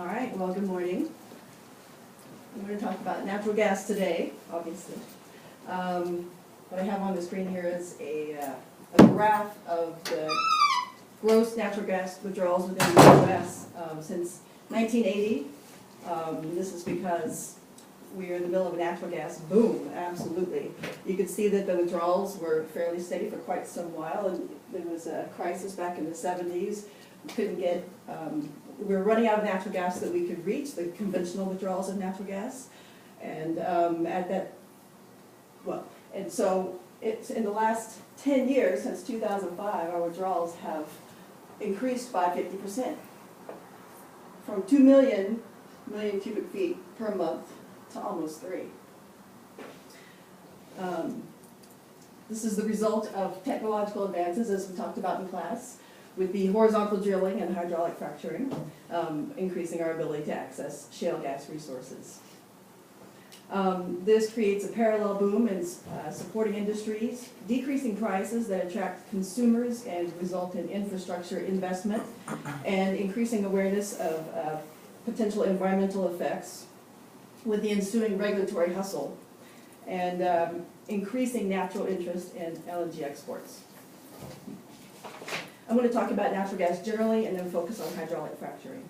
All right, well, good morning. We're going to talk about natural gas today, obviously. What I have on the screen here is a graph of the gross natural gas withdrawals within the U.S. Since 1980. This is because we're in the middle of a natural gas boom, absolutely. You could see that the withdrawals were fairly steady for quite some while, and there was a crisis back in the 70s. We couldn't get, we were running out of natural gas that we could reach, the conventional withdrawals of natural gas. And so it's in the last 10 years, since 2005, our withdrawals have increased by 50%. From 2 million cubic feet per month to almost 3. This is the result of technological advances, as we talked about in class, with the horizontal drilling and hydraulic fracturing, increasing our ability to access shale gas resources. This creates a parallel boom in supporting industries, decreasing prices that attract consumers and result in infrastructure investment, and increasing awareness of potential environmental effects with the ensuing regulatory hustle, and increasing natural interest in LNG exports. I'm going to talk about natural gas generally and then focus on hydraulic fracturing.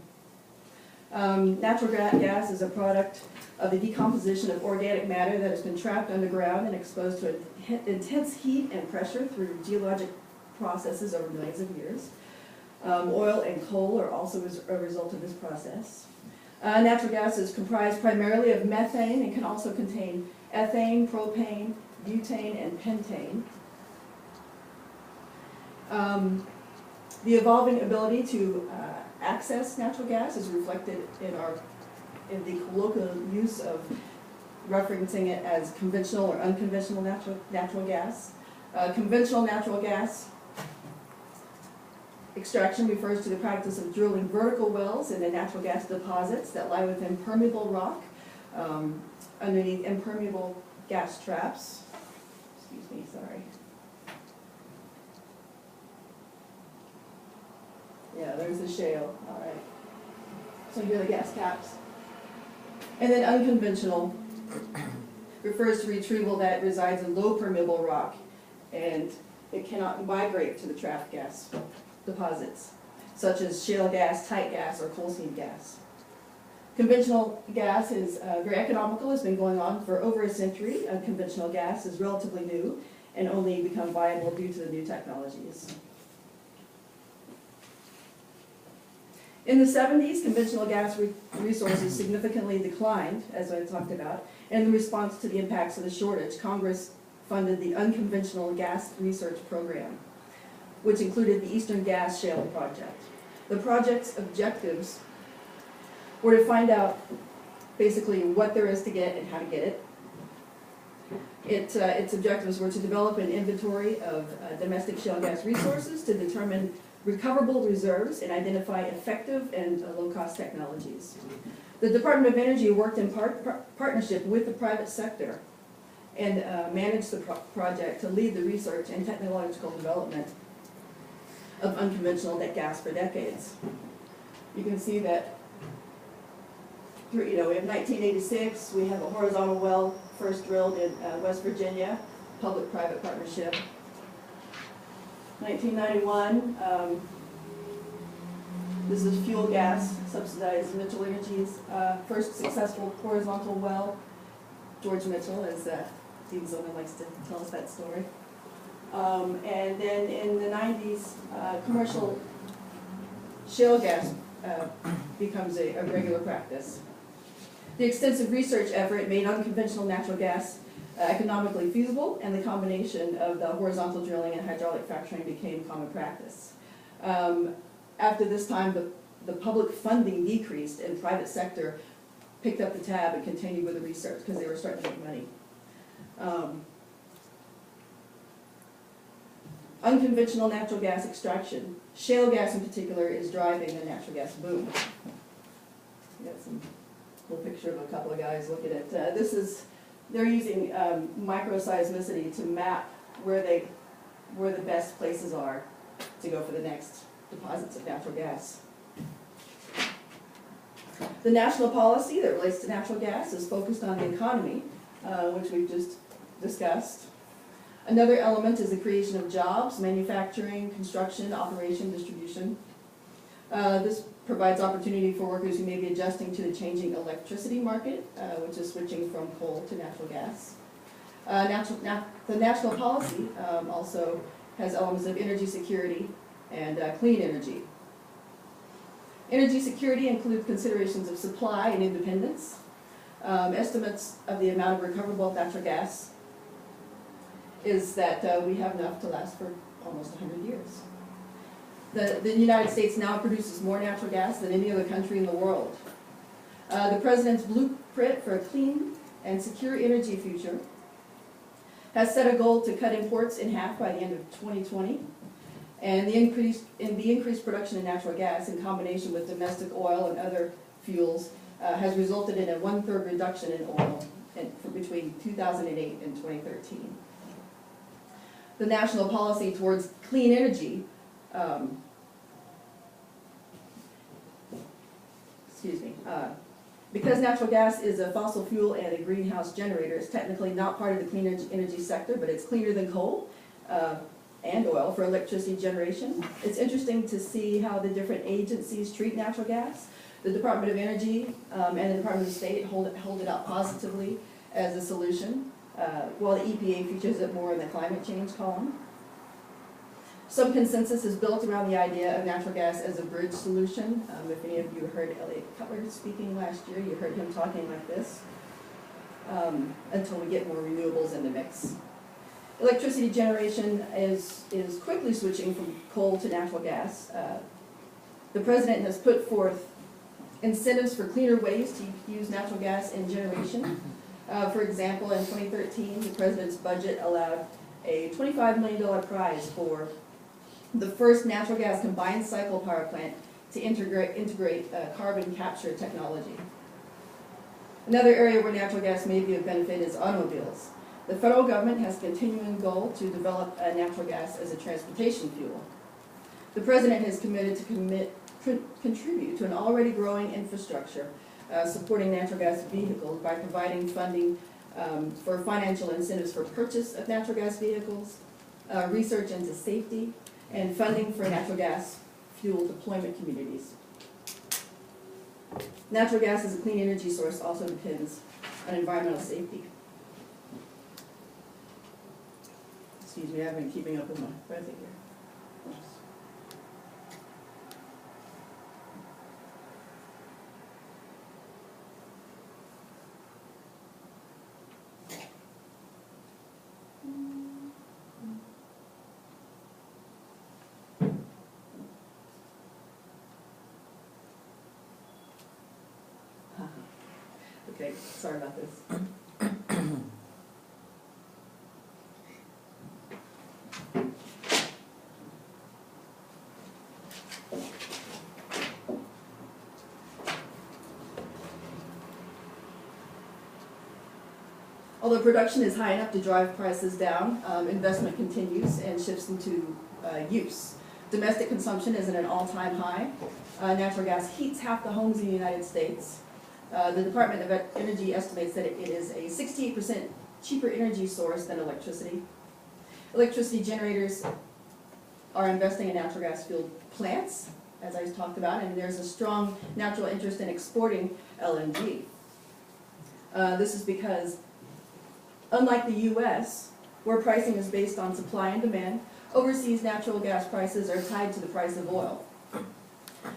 Natural gas is a product of the decomposition of organic matter that has been trapped underground and exposed to intense heat and pressure through geologic processes over millions of years. Oil and coal are also a result of this process. Natural gas is comprised primarily of methane and can also contain ethane, propane, butane, and pentane. The evolving ability to access natural gas is reflected in the colloquial use of referencing it as conventional or unconventional natural gas. Conventional natural gas extraction refers to the practice of drilling vertical wells in the natural gas deposits that lie within permeable rock, underneath impermeable gas traps. Excuse me, sorry. Yeah, there's the shale, all right. So here are the gas caps. And then unconventional refers to retrieval that resides in low permeable rock, and it cannot migrate to the trapped gas deposits, such as shale gas, tight gas, or coal seam gas. Conventional gas is very economical. It's been going on for over a century. Unconventional gas is relatively new and only become viable due to the new technologies. In the 70s, conventional gas resources significantly declined, as I talked about, and in response to the impacts of the shortage, Congress funded the Unconventional Gas Research Program, which included the Eastern Gas Shale Project. The project's objectives were to find out basically what there is to get and how to get it. Its objectives were to develop an inventory of domestic shale gas resources, to determine recoverable reserves, and identify effective and low-cost technologies. The Department of Energy worked in partnership with the private sector and managed the project to lead the research and technological development of unconventional gas for decades. You can see that in 1986, we have a horizontal well first drilled in West Virginia, public-private partnership. 1991, this is fuel gas, subsidized Mitchell Energy's first successful horizontal well. George Mitchell, as Dean Zillman likes to tell us that story. And then in the 90s, commercial shale gas becomes a regular practice. The extensive research effort made unconventional natural gas economically feasible, and the combination of the horizontal drilling and hydraulic fracturing became common practice. After this time, the public funding decreased and private sector picked up the tab and continued with the research because they were starting to make money. Unconventional natural gas extraction, shale gas in particular, is driving the natural gas boom. We got some little picture of a couple of guys looking at they're using microseismicity to map where the best places are to go for the next deposits of natural gas. The national policy that relates to natural gas is focused on the economy, which we've just discussed. Another element is the creation of jobs, manufacturing, construction, operation, distribution. This provides opportunity for workers who may be adjusting to the changing electricity market, which is switching from coal to natural gas. The national policy also has elements of energy security and clean energy. Energy security includes considerations of supply and independence, estimates of the amount of recoverable natural gas is that we have enough to last for almost 100 years. The United States now produces more natural gas than any other country in the world. The President's blueprint for a clean and secure energy future has set a goal to cut imports in half by the end of 2020, and the increased production of natural gas in combination with domestic oil and other fuels has resulted in a 1/3 reduction in oil between 2008 and 2013. The national policy towards clean energy, because natural gas is a fossil fuel and a greenhouse generator, it's technically not part of the clean energy sector, but it's cleaner than coal and oil for electricity generation. It's interesting to see how the different agencies treat natural gas. The Department of Energy and the Department of State hold it out positively as a solution, while the EPA features it more in the climate change column. Some consensus is built around the idea of natural gas as a bridge solution. If any of you heard Elliot Cutler speaking last year, you heard him talking like this, until we get more renewables in the mix. Electricity generation is quickly switching from coal to natural gas. The President has put forth incentives for cleaner ways to use natural gas in generation. For example, in 2013, the President's budget allowed a $25 million prize for the first natural gas combined cycle power plant to integrate carbon capture technology. Another area where natural gas may be of benefit is automobiles. The federal government has a continuing goal to develop natural gas as a transportation fuel. The President has committed to contribute to an already growing infrastructure supporting natural gas vehicles by providing funding for financial incentives for purchase of natural gas vehicles, research into safety, and funding for natural gas fuel deployment communities. Natural gas as a clean energy source also depends on environmental safety. Excuse me, I've been keeping up with my breathing here. Okay, sorry about this. Although production is high enough to drive prices down, investment continues and shifts into use. Domestic consumption is at an all-time high. Natural gas heats half the homes in the United States. The Department of Energy estimates that it is a 68% cheaper energy source than electricity. Electricity generators are investing in natural gas fueled plants, as I talked about, and there's a strong natural interest in exporting LNG. This is because, unlike the U.S., where pricing is based on supply and demand, overseas natural gas prices are tied to the price of oil.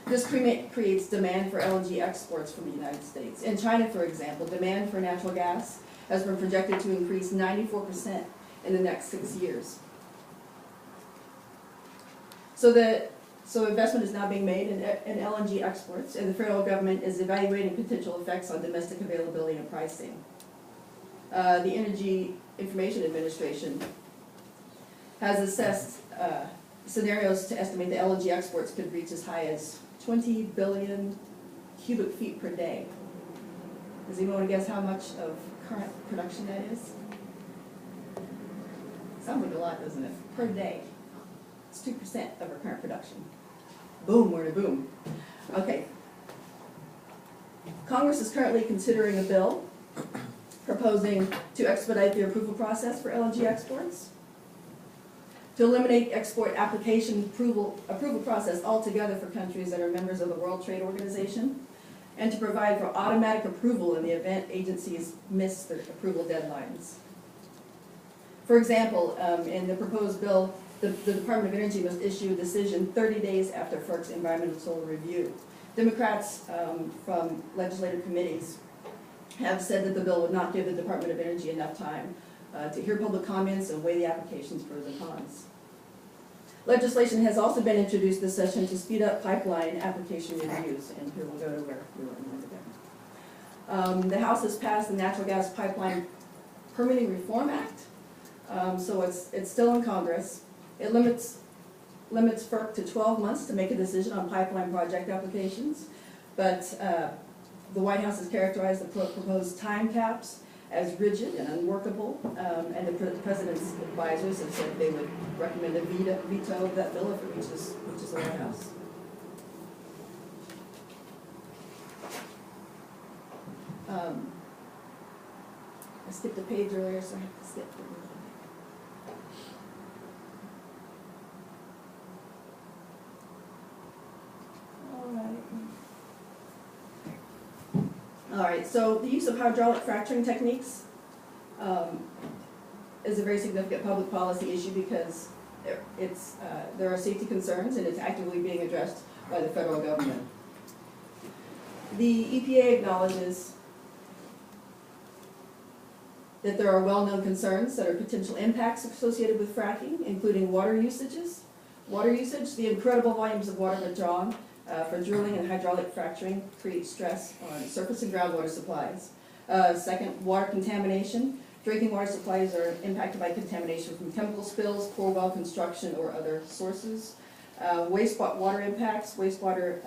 This creates demand for LNG exports from the United States. In China, for example, demand for natural gas has been projected to increase 94% in the next 6 years. So investment is now being made in LNG exports, and the federal government is evaluating potential effects on domestic availability and pricing. The Energy Information Administration has assessed scenarios to estimate that LNG exports could reach as high as 20 billion cubic feet per day. Does anyone want to guess how much of current production that is? Sounds like a lot, doesn't it? Per day. It's 2% of our current production. Boom, we're in a boom. Okay. Congress is currently considering a bill proposing to expedite the approval process for LNG exports, to eliminate export application approval process altogether for countries that are members of the World Trade Organization, and to provide for automatic approval in the event agencies miss their approval deadlines. For example, in the proposed bill, the Department of Energy must issue a decision 30 days after FERC's environmental review. Democrats from legislative committees have said that the bill would not give the Department of Energy enough time to hear public comments and weigh the application's pros and cons. Legislation has also been introduced this session to speed up pipeline application reviews, and here we'll go to where we were a minute ago. The House has passed the Natural Gas Pipeline Permitting Reform Act, so it's still in Congress. It limits FERC to 12 months to make a decision on pipeline project applications, but the White House has characterized the proposed time caps as rigid and unworkable, and the President's advisors have said they would recommend a veto of that bill if it reaches the White House. I skipped a page earlier, so I have to skip through. All right, so the use of hydraulic fracturing techniques is a very significant public policy issue because there are safety concerns and it's actively being addressed by the federal government. The EPA acknowledges that there are well-known concerns that are potential impacts associated with fracking, including water usage, the incredible volumes of water withdrawn for drilling and hydraulic fracturing create stress on surface and groundwater supplies. Second, water contamination. Drinking water supplies are impacted by contamination from chemical spills, core well construction, or other sources. Wastewater impacts. Wastewater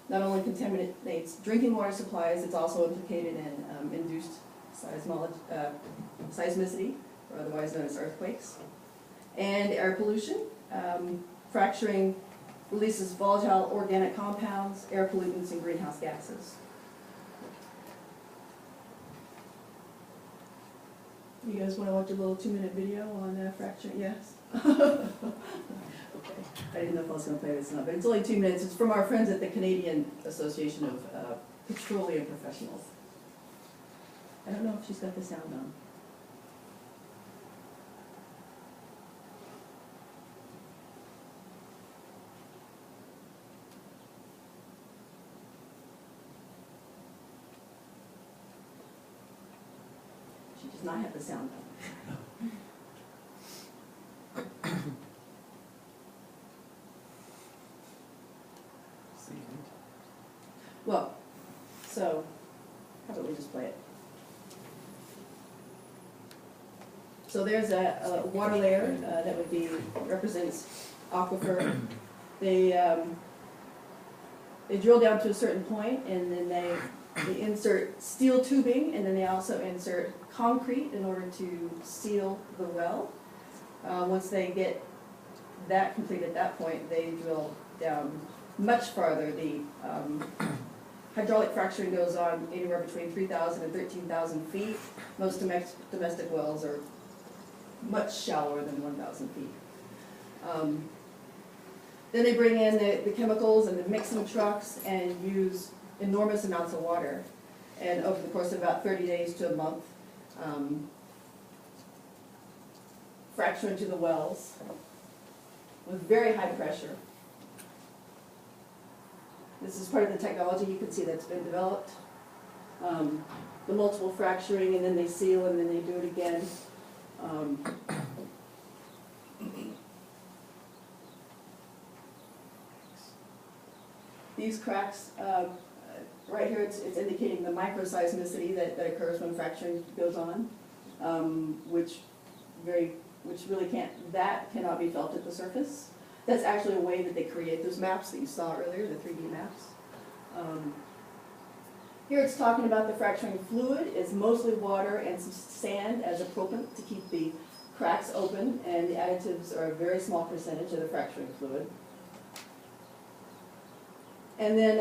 not only contaminates drinking water supplies, it's also implicated in induced seismicity, or otherwise known as earthquakes. And air pollution. Fracturing releases volatile organic compounds, air pollutants, and greenhouse gases. You guys want to watch a little 2-minute video on fracturing? Yes? Okay. I didn't know if I was going to play this or not, but it's only 2 minutes. It's from our friends at the Canadian Association of Petroleum Professionals. I don't know if she's got the sound on. She does not have the sound on. Well, so how about we just play it? So there's a water layer that would be represents aquifer. They drill down to a certain point, and then they insert steel tubing, and then they also insert concrete in order to seal the well. Once they get that complete at that point, they drill down much farther. The hydraulic fracturing goes on anywhere between 3,000 and 13,000 feet. Most domestic wells are much shallower than 1,000 feet. Then they bring in the chemicals and the mixing trucks and use enormous amounts of water. And over the course of about 30 days to a month, fracture into the wells with very high pressure. This is part of the technology you can see that's been developed. The multiple fracturing, and then they seal, and then they do it again. These cracks, right here it's indicating the microseismicity that occurs when fracturing goes on, which really cannot be felt at the surface. That's actually a way that they create those maps that you saw earlier, the 3D maps. Here it's talking about the fracturing fluid is mostly water and some sand as a propellant to keep the cracks open, and the additives are a very small percentage of the fracturing fluid. And then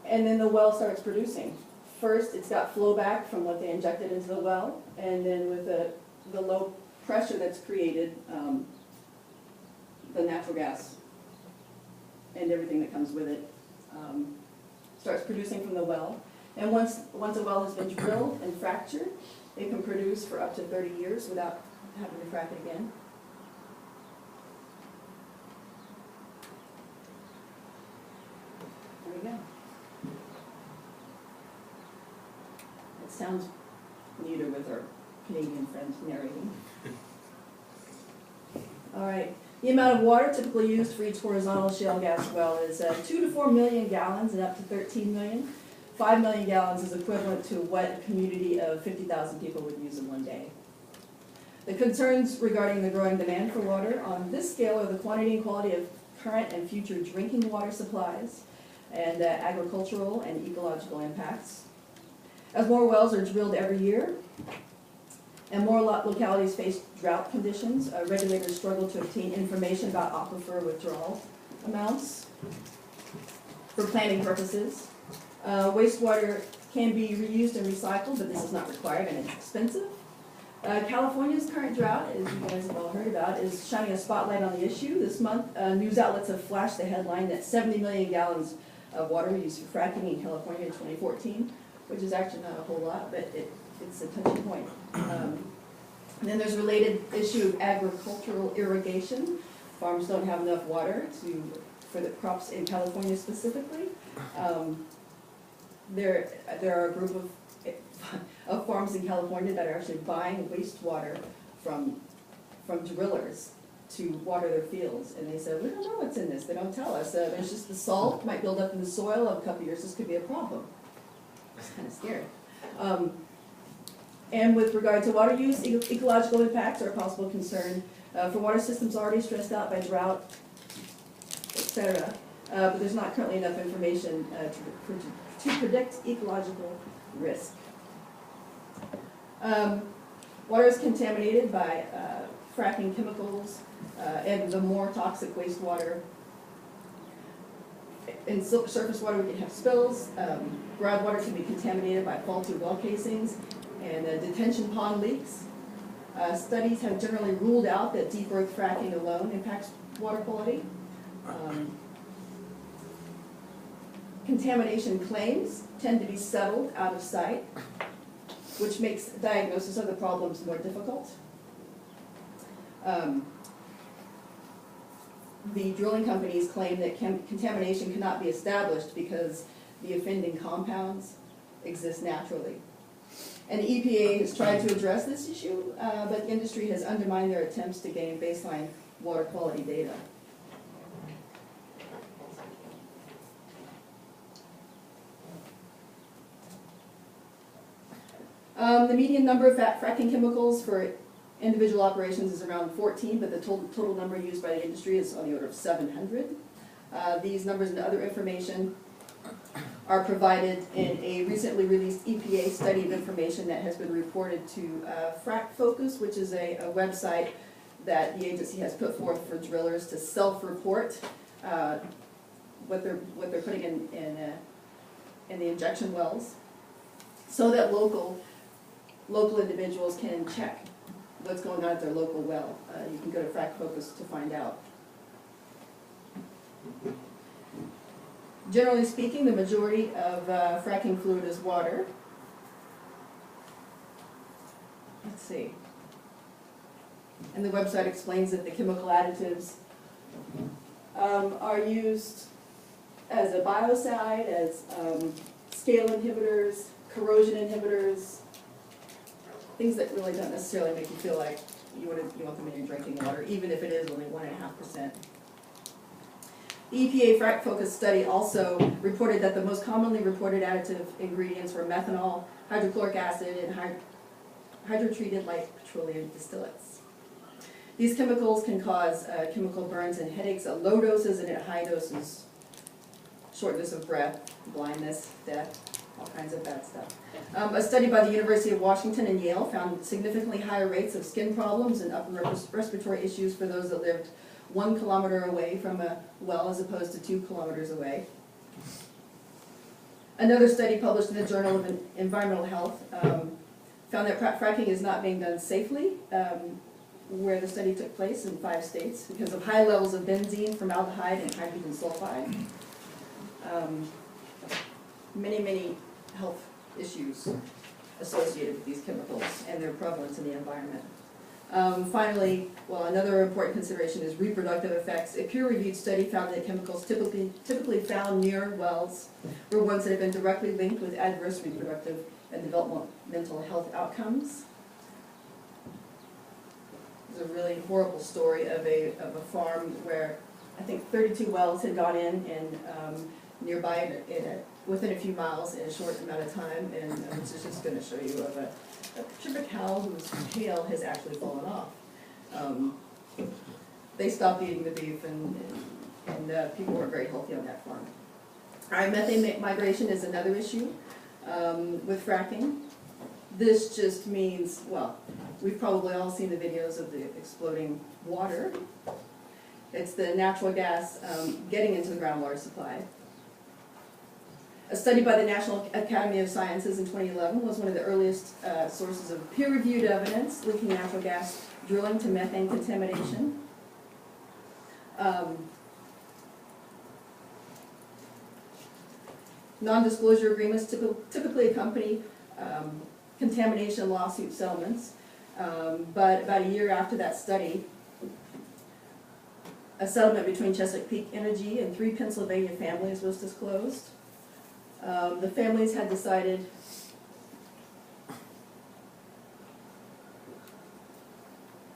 And then the well starts producing. First, it's got flow back from what they injected into the well, and then with the low pressure that's created, the natural gas and everything that comes with it starts producing from the well. And once a well has been drilled and fractured, it can produce for up to 30 years without having to frack it again. There we go. It sounds neater with our Canadian friends narrating. All right. The amount of water typically used for each horizontal shale gas well is 2 to 4 million gallons and up to 13 million. 5 million gallons is equivalent to what a community of 50,000 people would use in one day. The concerns regarding the growing demand for water on this scale are the quantity and quality of current and future drinking water supplies and agricultural and ecological impacts. As more wells are drilled every year and more localities face drought conditions, regulators struggle to obtain information about aquifer withdrawal amounts for planning purposes. Wastewater can be reused and recycled, but this is not required and it's expensive. California's current drought, as you guys have all heard about, is shining a spotlight on the issue. This month, news outlets have flashed the headline that 70 million gallons of water were used for fracking in California in 2014, which is actually not a whole lot, but it's a touchy point. And then there's a related issue of agricultural irrigation. Farms don't have enough water for the crops in California specifically. There are a group of farms in California that are actually buying wastewater from drillers to water their fields. And they said, we don't know what's in this. They don't tell us. There's just the salt might build up in the soil. In a couple of years, this could be a problem. It's kind of scary. And with regard to water use, ecological impacts are a possible concern for water systems already stressed out by drought, etc. But there's not currently enough information to predict ecological risk. Water is contaminated by fracking chemicals and the more toxic wastewater. In surface water, we can have spills. Groundwater can be contaminated by faulty well casings and detention pond leaks. Studies have generally ruled out that deep earth fracking alone impacts water quality. Contamination claims tend to be settled out of sight, which makes diagnosis of the problems more difficult. The drilling companies claim that contamination cannot be established because the offending compounds exist naturally. And the EPA has tried to address this issue, but the industry has undermined their attempts to gain baseline water quality data. The median number of fracking chemicals for individual operations is around 14, but the total number used by the industry is on the order of 700. These numbers and other information are provided in a recently released EPA study of information that has been reported to FracFocus, which is a website that the agency has put forth for drillers to self-report what they're putting in the injection wells, so that local individuals can check what's going on at their local well. You can go to FracFocus to find out. Generally speaking, the majority of fracking fluid is water. Let's see. And the website explains that the chemical additives are used as a biocide, as scale inhibitors, corrosion inhibitors, things that really don't necessarily make you feel like you want them in your drinking water, even if it is only 1.5%. The EPA FracFocus study also reported that the most commonly reported additive ingredients were methanol, hydrochloric acid, and hydrotreated light petroleum distillates. These chemicals can cause chemical burns and headaches at low doses, and at high doses, shortness of breath, blindness, death, all kinds of bad stuff. A study by the University of Washington and Yale found significantly higher rates of skin problems and upper respiratory issues for those that lived 1 kilometer away from a well as opposed to 2 kilometers away. Another study published in the Journal of Environmental Health found that fracking is not being done safely where the study took place in 5 states because of high levels of benzene, formaldehyde, and hydrogen sulfide. Many health issues associated with these chemicals and their prevalence in the environment. Finally, well, another important consideration is reproductive effects. A peer-reviewed study found that chemicals typically found near wells were ones that have been directly linked with adverse reproductive and developmental health outcomes. There's a really horrible story of a farm where I think 32 wells had gone in and nearby within a few miles in a short amount of time, and this is just going to show you of a picture of a cow whose tail has actually fallen off. They stopped eating the beef, and people weren't very healthy on that farm. All right, methane migration is another issue with fracking. This just means, well, we've probably all seen the videos of the exploding water. It's the natural gas getting into the groundwater supply. A study by the National Academy of Sciences in 2011 was one of the earliest sources of peer-reviewed evidence linking natural gas drilling to methane contamination. Non-disclosure agreements typically accompany contamination lawsuit settlements, but about a year after that study, a settlement between Chesapeake Energy and 3 Pennsylvania families was disclosed. The families had decided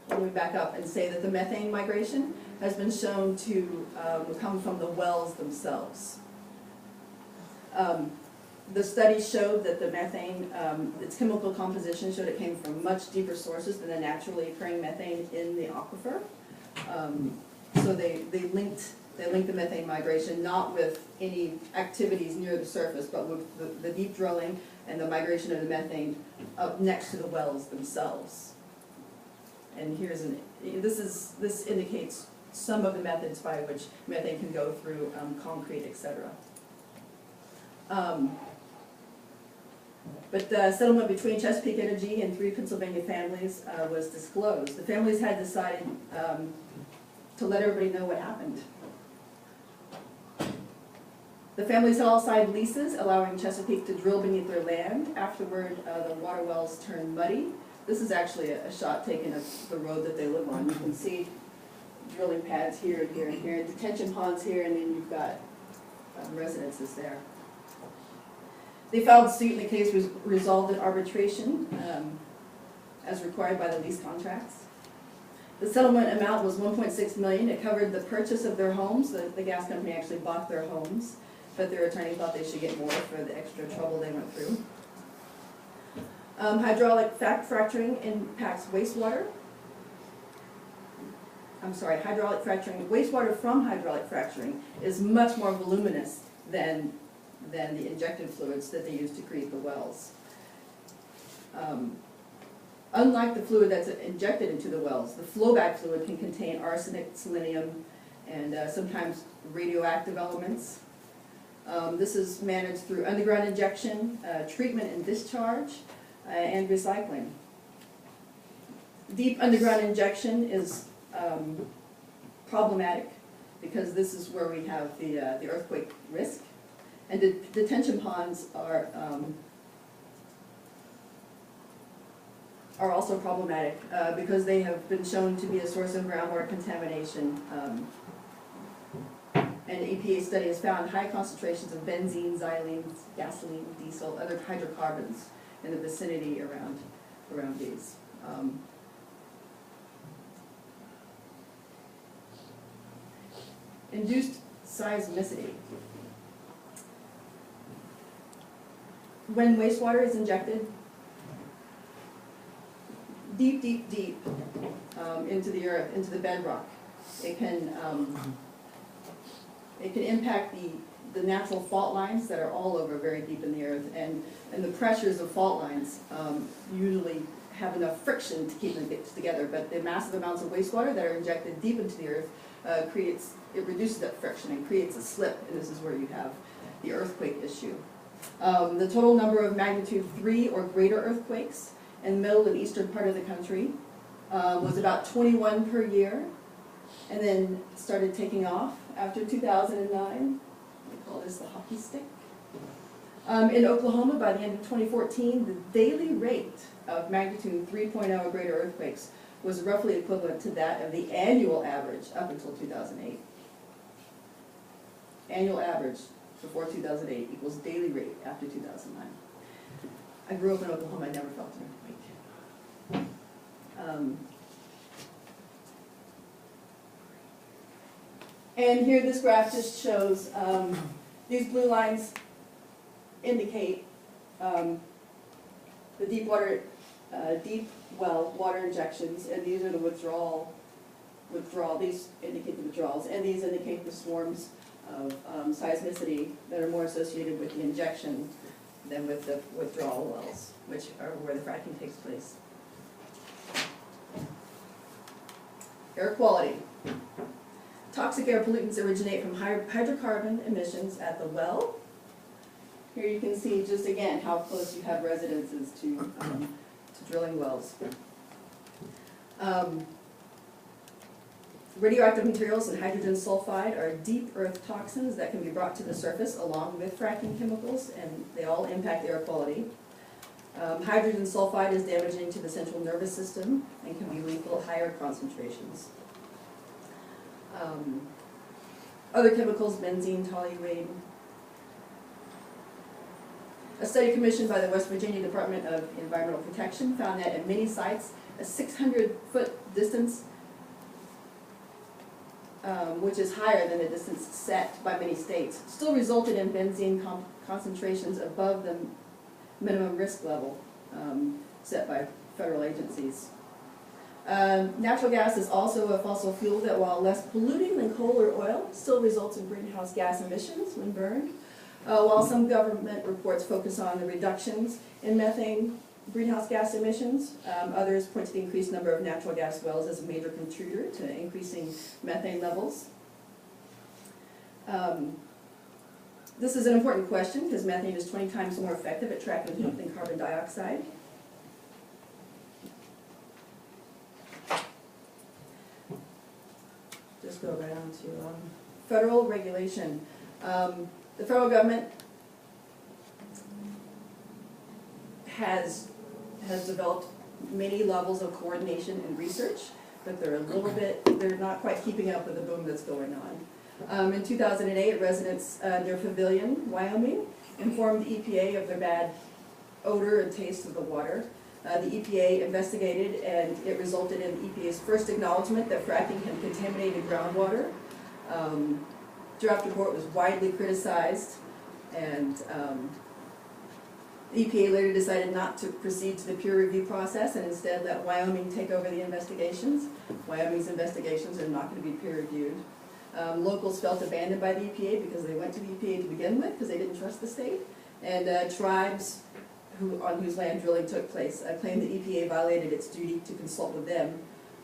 let me back up and say that the methane migration has been shown to come from the wells themselves. The study showed that the methane, its chemical composition showed it came from much deeper sources than the naturally occurring methane in the aquifer. So they linked the methane migration not with any activities near the surface, but with the deep drilling and the migration of the methane up next to the wells themselves. And this indicates some of the methods by which methane can go through concrete, etc. But the settlement between Chesapeake Energy and 3 Pennsylvania families was disclosed. The families had decided to let everybody know what happened. The families all signed leases allowing Chesapeake to drill beneath their land. Afterward, the water wells turned muddy. This is actually a shot taken of the road that they live on. You can see drilling pads here and here and here, detention ponds here, and then you've got residences there. They filed suit, and the case was resolved in arbitration as required by the lease contracts. The settlement amount was $1.6 million. It covered the purchase of their homes. The gas company actually bought their homes, but their attorney thought they should get more for the extra trouble they went through. Hydraulic fracturing impacts wastewater. Hydraulic fracturing. Wastewater from hydraulic fracturing is much more voluminous than the injected fluids that they use to create the wells. Unlike the fluid that's injected into the wells, the flowback fluid can contain arsenic, selenium, and sometimes radioactive elements. This is managed through underground injection, treatment and discharge, and recycling. Deep underground injection is problematic because this is where we have the earthquake risk. And the detention ponds are also problematic because they have been shown to be a source of groundwater contamination. An EPA study has found high concentrations of benzene, xylene, gasoline, diesel, other hydrocarbons in the vicinity around these. Induced seismicity. When wastewater is injected deep into the earth, into the bedrock, it can impact the natural fault lines that are all over very deep in the earth, and the pressures of fault lines usually have enough friction to keep them together, but the massive amounts of wastewater that are injected deep into the earth reduces that friction and creates a slip, and this is where you have the earthquake issue. The total number of magnitude 3 or greater earthquakes in the middle and eastern part of the country was about 21 per year, and then started taking off after 2009. We call this the hockey stick. In Oklahoma, by the end of 2014, the daily rate of magnitude 3.0 or greater earthquakes was roughly equivalent to that of the annual average up until 2008. Annual average before 2008 equals daily rate after 2009. I grew up in Oklahoma, I never felt an earthquake. And here this graph just shows, these blue lines indicate the deep well water injections, and these are the withdrawal. These indicate the withdrawals, and these indicate the swarms of seismicity that are more associated with the injection than with the withdrawal wells, which are where the fracking takes place. Air quality. Toxic air pollutants originate from hydrocarbon emissions at the well. Here you can see just again how close you have residences to drilling wells. Radioactive materials and hydrogen sulfide are deep earth toxins that can be brought to the surface along with fracking chemicals, and they all impact air quality. Hydrogen sulfide is damaging to the central nervous system and can be lethal at higher concentrations. Other chemicals, benzene, toluene. A study commissioned by the West Virginia Department of Environmental Protection found that at many sites, a 600-foot distance, which is higher than the distance set by many states, still resulted in benzene concentrations above the minimum risk level set by federal agencies. Natural gas is also a fossil fuel that, while less polluting than coal or oil, still results in greenhouse gas emissions when burned. While some government reports focus on the reductions in methane greenhouse gas emissions, others point to the increased number of natural gas wells as a major contributor to increasing methane levels. This is an important question because methane is 20 times more effective at trapping heat than carbon dioxide. Just go right on to federal regulation. The federal government has developed many levels of coordination and research, but they're not quite keeping up with the boom that's going on. In 2008, residents near Pavilion, Wyoming, informed the EPA of their bad odor and taste of the water. The EPA investigated, and it resulted in the EPA's first acknowledgement that fracking had contaminated groundwater. The draft report was widely criticized, and the EPA later decided not to proceed to the peer review process and instead let Wyoming take over the investigations. Wyoming's investigations are not going to be peer reviewed. Locals felt abandoned by the EPA because they went to the EPA to begin with because they didn't trust the state, and tribes on whose land drilling took place claimed the EPA violated its duty to consult with them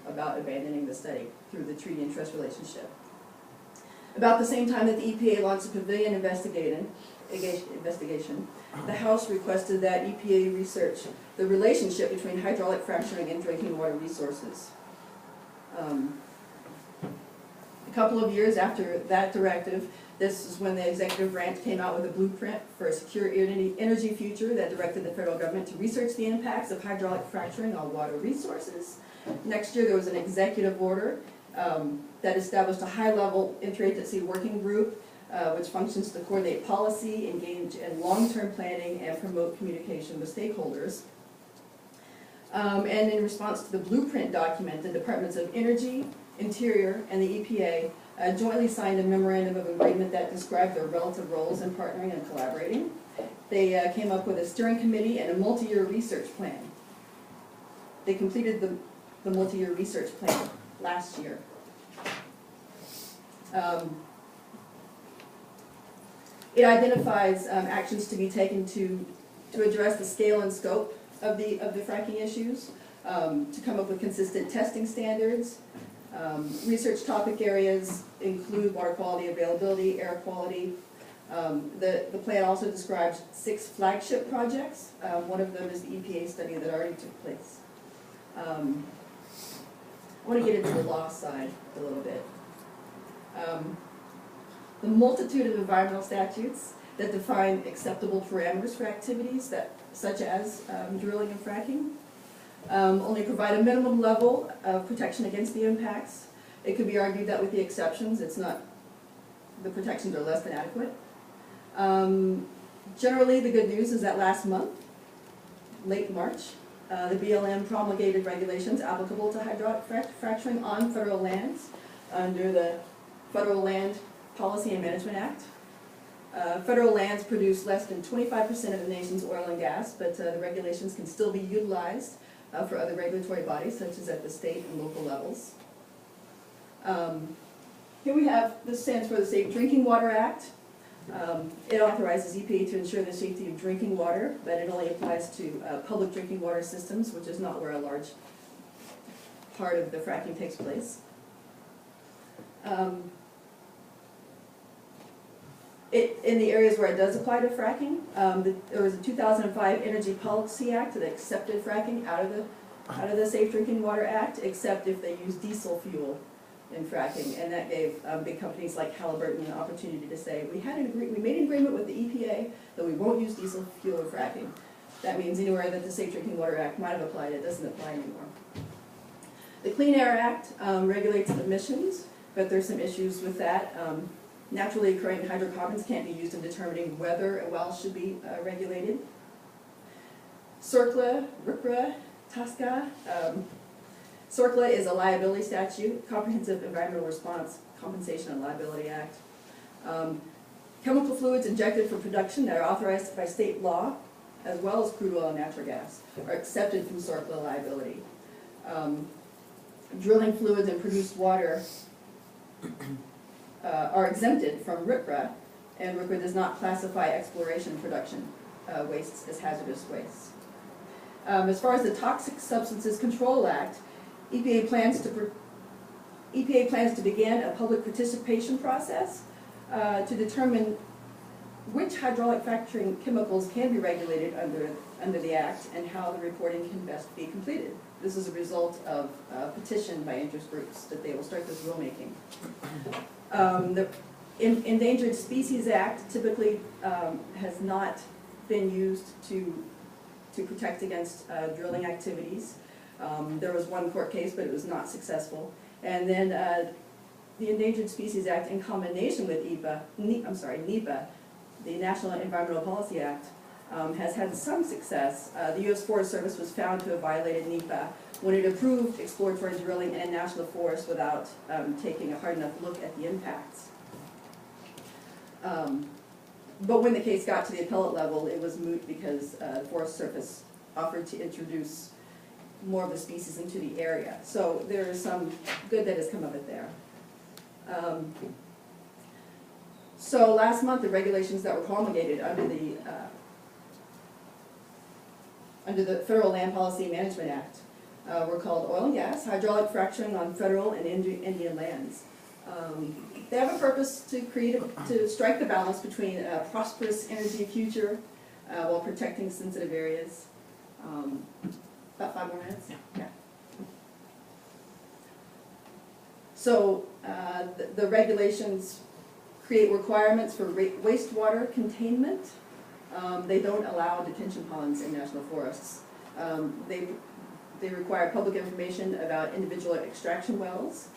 about abandoning the study through the treaty and trust relationship. About the same time that the EPA launched the Pavilion investigation, the House requested that EPA research the relationship between hydraulic fracturing and drinking water resources. A couple of years after that directive, this is when the executive branch came out with a blueprint for a secure energy future that directed the federal government to research the impacts of hydraulic fracturing on water resources. Next year, there was an executive order that established a high-level interagency working group which functions to coordinate policy, engage in long-term planning, and promote communication with stakeholders. And in response to the blueprint document, the Departments of Energy, Interior, and the EPA jointly signed a memorandum of agreement that described their relative roles in partnering and collaborating. They came up with a steering committee and a multi-year research plan. They completed the multi-year research plan last year. It identifies actions to be taken to address the scale and scope of the fracking issues, to come up with consistent testing standards. Research topic areas include water quality, availability, air quality, The plan also describes 6 flagship projects. One of them is the EPA study that already took place. I want to get into the law side a little bit. The multitude of environmental statutes that define acceptable parameters for activities such as drilling and fracking only provide a minimum level of protection against the impacts. It could be argued that with the exceptions, the protections are less than adequate. Generally, the good news is that last month, late March, the BLM promulgated regulations applicable to hydraulic fracturing on federal lands under the Federal Land Policy and Management Act. Federal lands produce less than 25% of the nation's oil and gas, but the regulations can still be utilized for other regulatory bodies, such as at the state and local levels. Here we have, this stands for the Safe Drinking Water Act. It authorizes EPA to ensure the safety of drinking water, but it only applies to public drinking water systems, which is not where a large part of the fracking takes place. In the areas where it does apply to fracking, there was a 2005 Energy Policy Act that accepted fracking out of the Safe Drinking Water Act, except if they use diesel fuel in fracking, and that gave big companies like Halliburton an opportunity to say, we made an agreement with the EPA that we won't use diesel fuel in fracking. That means anywhere that the Safe Drinking Water Act might have applied, it doesn't apply anymore. The Clean Air Act regulates emissions, but there's some issues with that. Naturally occurring hydrocarbons can't be used in determining whether a well should be regulated. CERCLA, RCRA, TSCA. CERCLA is a liability statute, Comprehensive Environmental Response Compensation and Liability Act. Chemical fluids injected for production that are authorized by state law, as well as crude oil and natural gas, are accepted from CERCLA liability. Drilling fluids and produced water are exempted from RCRA, and RCRA does not classify exploration and production wastes as hazardous wastes. As far as the Toxic Substances Control Act, EPA plans to begin a public participation process to determine which hydraulic fracturing chemicals can be regulated under the Act and how the reporting can best be completed. This is a result of a petition by interest groups that they will start this rulemaking. The Endangered Species Act typically has not been used to protect against drilling activities. There was one court case, but it was not successful. And then the Endangered Species Act, in combination with NEPA, the National Environmental Policy Act, has had some success. The U.S. Forest Service was found to have violated NEPA when it approved exploratory drilling in national forests without taking a hard enough look at the impacts. But when the case got to the appellate level, it was moot because the Forest Service offered to introduce more of the species into the area. So there is some good that has come of it there. So last month, the regulations that were promulgated under the Federal Land Policy and Management Act were called Oil and Gas, Hydraulic Fracturing on Federal and Indian Lands. They have a purpose to strike the balance between a prosperous energy future while protecting sensitive areas. About 5 more minutes? Yeah. So the regulations create requirements for wastewater containment. They don't allow detention ponds in national forests. They require public information about individual extraction wells.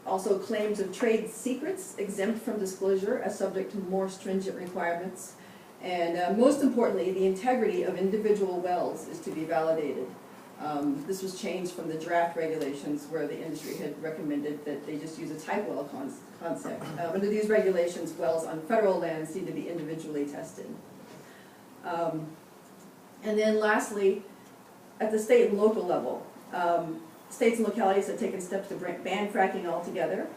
Also, claims of trade secrets exempt from disclosure are subject to more stringent requirements. And most importantly, the integrity of individual wells is to be validated. This was changed from the draft regulations where the industry had recommended that they just use a type well concept. Under these regulations, wells on federal lands need to be individually tested. And then lastly, at the state and local level, states and localities have taken steps to ban fracking altogether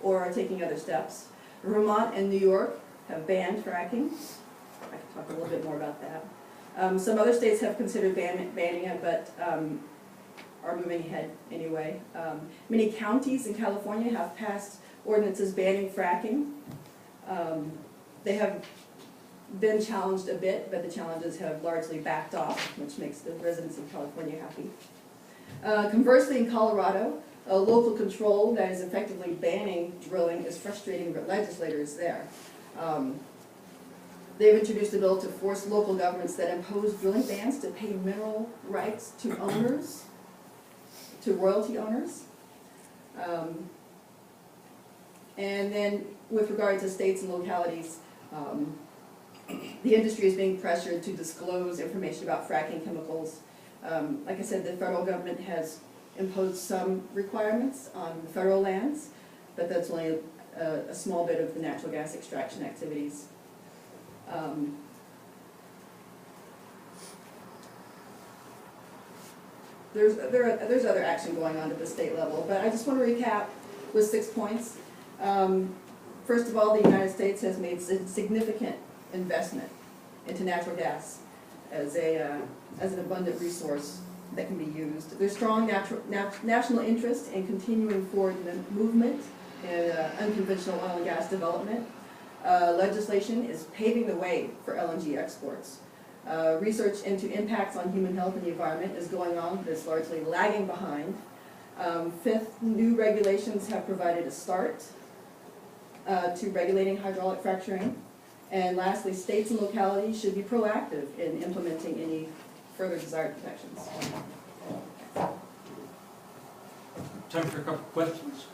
or are taking other steps. Vermont and New York have banned fracking. I can talk a little bit more about that. Some other states have considered banning it, but are moving ahead anyway. Many counties in California have passed ordinances banning fracking. They have been challenged a bit, but the challenges have largely backed off, which makes the residents of California happy. Conversely, in Colorado, a local control that is effectively banning drilling is frustrating legislators there. They've introduced a bill to force local governments that impose drilling bans to pay mineral rights to owners, to royalty owners. And then with regard to states and localities, the industry is being pressured to disclose information about fracking chemicals. Like I said, the federal government has imposed some requirements on federal lands, but that's only a small bit of the natural gas extraction activities. There's other action going on at the state level, but I just want to recap with 6 points. First of all, the United States has made significant investment into natural gas as an abundant resource that can be used. There's strong national interest in continuing forward the movement in unconventional oil and gas development. Legislation is paving the way for LNG exports. Research into impacts on human health and the environment is going on, but it's largely lagging behind. Fifth, new regulations have provided a start to regulating hydraulic fracturing. And lastly, states and localities should be proactive in implementing any further desired protections. Time for a couple questions.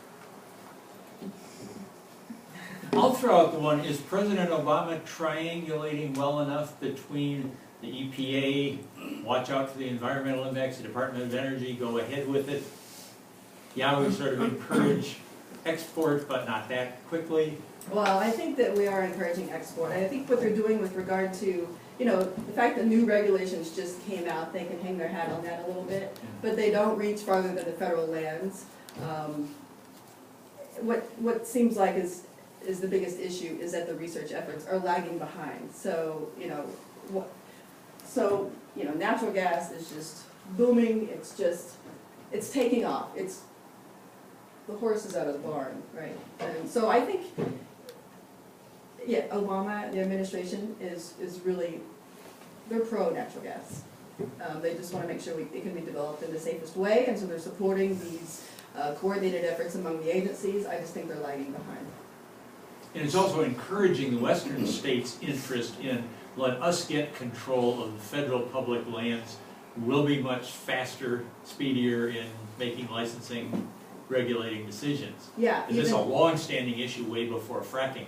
I'll throw out the one, is President Obama triangulating well enough between the EPA, watch out for the environmental index, the Department of Energy, go ahead with it? Yeah, we sort of encourage export, but not that quickly. Well, I think that we are encouraging export. I think what they're doing with regard to, the fact that new regulations just came out, they can hang their hat on that a little bit, but they don't reach farther than the federal lands. What seems like is the biggest issue is that the research efforts are lagging behind. So, natural gas is just booming. It's taking off. The horse is out of the barn, right? And so I think, Obama, the administration is really, they're pro natural gas. They just want to make sure it can be developed in the safest way, and so they're supporting these coordinated efforts among the agencies. I just think they're lagging behind. And it's also encouraging the western states' interest in let us get control of the federal public lands. We'll be much faster, speedier in making licensing, regulating decisions. Yeah. Is this a long-standing issue way before fracking?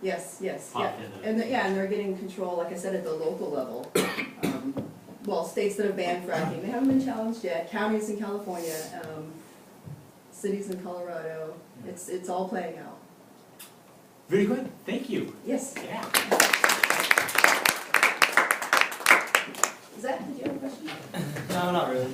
Yes. Popped into And they're getting control, like I said, at the local level. States that have banned fracking, they haven't been challenged yet. Counties in California, cities in Colorado. It's all playing out. Very good. Thank you. Yes. Yeah. Did you have a question? No, not really.